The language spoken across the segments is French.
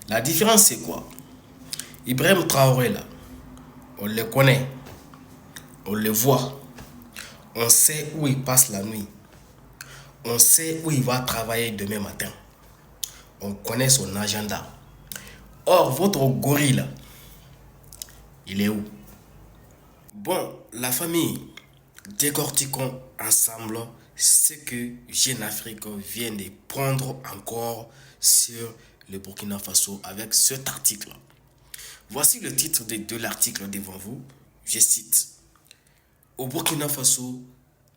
La différence, c'est quoi? Ibrahim Traoré, là, on le connaît, on le voit, on sait où il passe la nuit, on sait où il va travailler demain matin, on connaît son agenda. Or, votre gorille, là, il est où? Bon, la famille, décortiquons ensemble ce que Jeune Afrique vient de prendre encore sur le Burkina Faso avec cet article. Voici le titre de l'article devant vous. Je cite. Au Burkina Faso,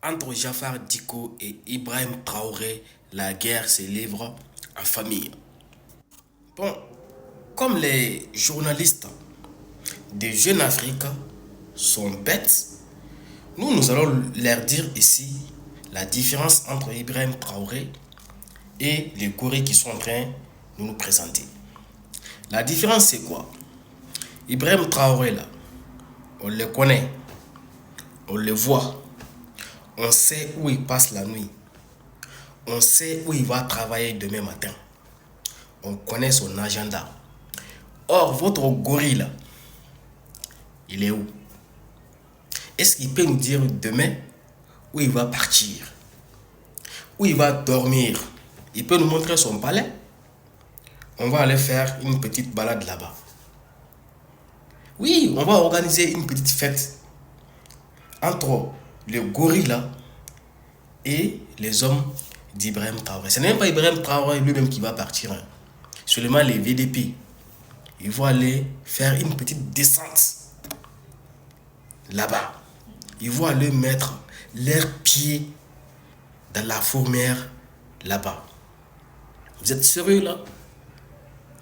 entre Jafar Diko et Ibrahim Traoré, la guerre se livre en famille. Bon, comme les journalistes de Jeune Afrique sont bêtes, nous allons leur dire ici la différence entre Ibrahim Traoré et les gorilles qui sont en train de nous présenter. La différence, c'est quoi? Ibrahim Traoré, là, on le connaît, on le voit, on sait où il passe la nuit, on sait où il va travailler demain matin, on connaît son agenda. Or, votre gorille, là, il est où? Est-ce qu'il peut nous dire demain où il va partir? Où il va dormir? Il peut nous montrer son palais? On va aller faire une petite balade là-bas. Oui, on va organiser une petite fête entre le gorille là et les hommes d'Ibrahim Traoré. Ce n'est même pas Ibrahim Traoré lui-même qui va partir. Hein. Seulement les VDP. Ils vont aller faire une petite descente là-bas. Ils vont aller mettre leurs pieds dans la fourmière là-bas. Vous êtes sérieux là?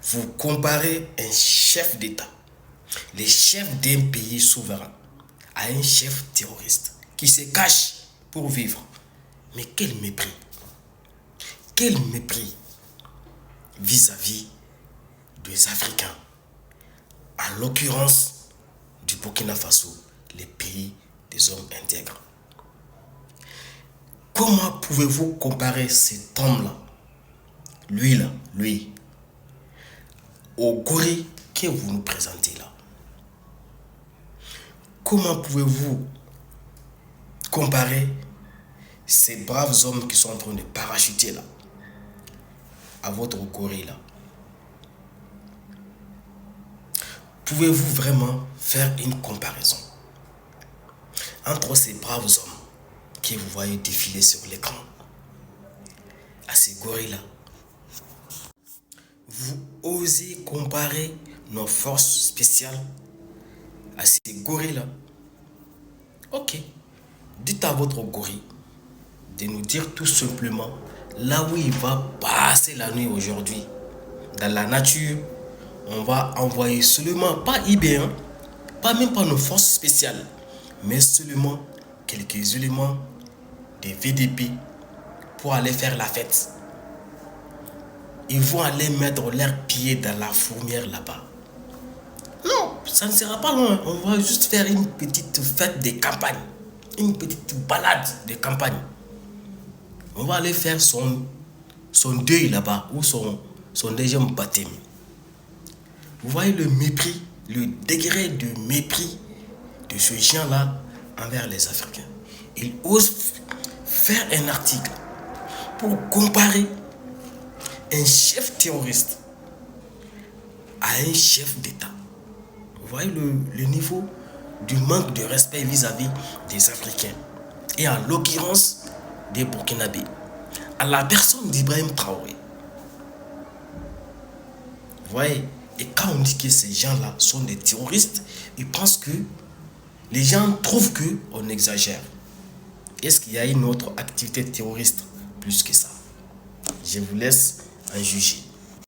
Vous comparez un chef d'État, le chef d'un pays souverain, à un chef terroriste qui se cache pour vivre. Mais quel mépris! Quel mépris vis-à-vis des Africains, en l'occurrence du Burkina Faso, les pays des hommes intègres. Comment pouvez-vous comparer cet homme-là, lui, au gorille que vous nous présentez là? Comment pouvez-vous comparer ces braves hommes qui sont en train de parachuter là à votre gorille là? Pouvez-vous vraiment faire une comparaison entre ces braves hommes que vous voyez défiler sur l'écran à ces gorilles-là? Vous osez comparer nos forces spéciales à ces gorilles-là? Ok. Dites à votre gorille de nous dire tout simplement là où il va passer la nuit aujourd'hui. Dans la nature, on va envoyer seulement, pas IB, hein, pas même pas nos forces spéciales, mais seulement quelques éléments des VDP pour aller faire la fête. Ils vont aller mettre leurs pieds dans la fourmière là-bas. Non, ça ne sera pas loin. On va juste faire une petite fête de campagne, une petite balade de campagne. On va aller faire son deuil là-bas, ou son deuxième baptême. Vous voyez le mépris, le degré de mépris de ce gens-là envers les Africains. Ils osent faire un article pour comparer un chef terroriste à un chef d'État. Vous voyez le niveau du manque de respect vis-à-vis des Africains. Et en l'occurrence des Burkinabés. À la personne d'Ibrahim Traoré. Vous voyez? Et quand on dit que ces gens-là sont des terroristes, ils pensent que les gens trouvent qu'on exagère. Est-ce qu'il y a une autre activité terroriste plus que ça? Je vous laisse en juger.